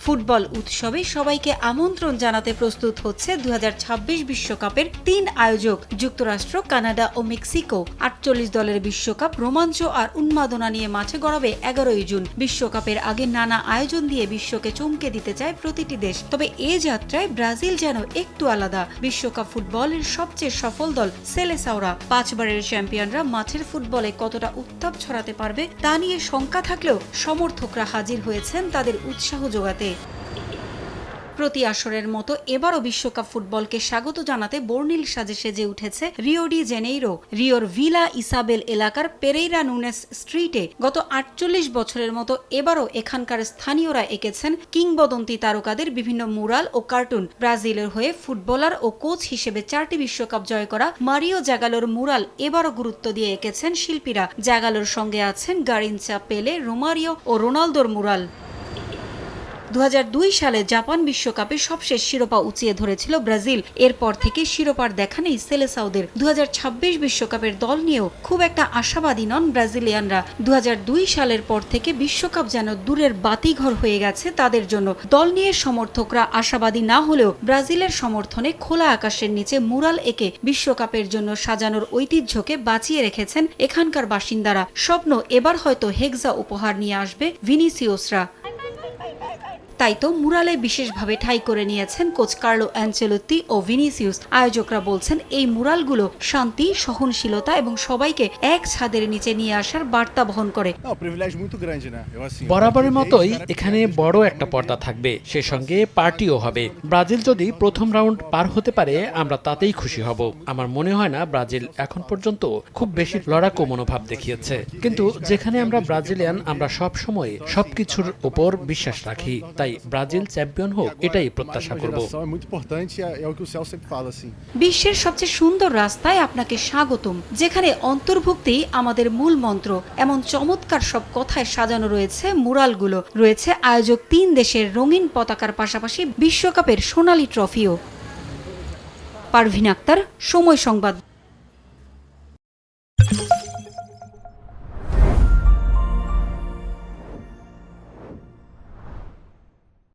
Football উৎসবে সবাইকে আমন্ত্রণ জানাতে প্রস্তুত হচ্ছে 2026 বিশ্বকাপের 3 আয়োজক যুক্তরাষ্ট্র, কানাডা ও মেক্সিকো। 48 দলের বিশ্বকাপ রোমাঞ্চ আর উন্মাদনা নিয়ে মাঠে গড়াবে 11ই জুন। বিশ্বকাপের আগে নানা আয়োজন দিয়ে বিশ্বকে চমকে দিতে চায় প্রতিটি দেশ। তবে এ যাত্রায় ব্রাজিল যেন একটু আলাদা। বিশ্বকাপ ফুটবলের সবচেয়ে সফল দল সেলেসাওরা 5 বারের চ্যাম্পিয়নরা মাঠের ফুটবলে কতটা উত্তাপ ছড়াতে পারবে তা নিয়ে শঙ্কা থাকলেও সমর্থকরা হাজির হয়েছেন তাদের উৎসাহ যোগাতে। প্রতি আসরের মতো এবারও বিশ্বকাপ ফুটবলকে স্বাগত জানাতে বর্ণিল সাজে সেজে উঠেছে রিও ডি জেনেইরো। রিওর ভিলা ইসাবেল এলাকার পেরেইরা নুনেস স্ট্রিটে গত 48 বছরের মতো এবারও এখানকার স্থানীয়রা এঁকেছেন কিংবদন্তি তারকাদের বিভিন্ন মুরাল ও কার্টুন। ব্রাজিলের হয়ে ফুটবলার ও কোচ হিসেবে 4টি বিশ্বকাপ জয় করা মারিও জাগালোর মুরাল এবারও গুরুত্ব দিয়ে এঁকেছেন শিল্পীরা। জাগালোর সঙ্গে আছেন গারিনচা, পেলে, রোমারিও ও রোনালদোর মুরাল। 2002 সালে জাপান বিশ্বকাপে সবশেষ শিরোপা উঁচিয়ে ধরেছিল ব্রাজিল। এরপর থেকে শিরোপার দেখা নেই সেলেসাওদের। 2026 বিশ্বকাপের দল নিয়েও খুব একটা আশাবাদী নন ব্রাজিলিয়ানরা। 2002 সালের পর থেকে বিশ্বকাপ যেন দূরের বাতিঘর হয়ে গেছে তাদের জন্য। দল নিয়ে সমর্থকরা আশাবাদী না হলেও ব্রাজিলের সমর্থনে খোলা আকাশের নিচে মুরাল এঁকে বিশ্বকাপের জন্য সাজানোর ঐতিহ্যকে বাঁচিয়ে রেখেছেন এখানকার বাসিন্দারা। স্বপ্ন এবার হয়তো হেক্সা উপহার নিয়ে আসবে ভিনিসিয়াসরা। তাই তো মুরালে বিশেষভাবে ঠাঁই করে নিয়েছেন কোচ কার্লো অ্যানচেলোত্তি ও ভিনিসিয়াস। আয়োজকরা বলছেন এই মুরালগুলো শান্তি, সহনশীলতা এবং সবাইকে এক ছাদের নিচে নিয়ে আসার বার্তা বহন করে। বরাবরের মতোই এখানে বড় একটা পর্দা থাকবে, সে সঙ্গে পার্টিও হবে। ব্রাজিল যদি প্রথম রাউন্ড পার হতে পারে আমরা তাতেই খুশি হব। আমার মনে হয় না ব্রাজিল এখন পর্যন্ত খুব বেশি লড়াকু মনোভাব দেখিয়েছে, কিন্তু যেখানে আমরা ব্রাজিলিয়ান আমরা সব সময় সবকিছুর উপর বিশ্বাস রাখি। তাই ব্রাজিল চ্যাম্পিয়ন হোক এটাই প্রত্যাশা করব। বিশ্বের সবচেয়ে সুন্দর রাস্তায় আপনাকে স্বাগতম, যেখানে অন্তর্ভুক্তি আমাদের মূল মন্ত্র। এমন চমৎকার সব কথায় সাজানো রয়েছে মুরালগুলো। রয়েছে আয়োজক 3 দেশের রঙিন পতাকার পাশাপাশি বিশ্বকাপের সোনালী ট্রফিও। পারভিন আক্তার, সময় সংবাদ।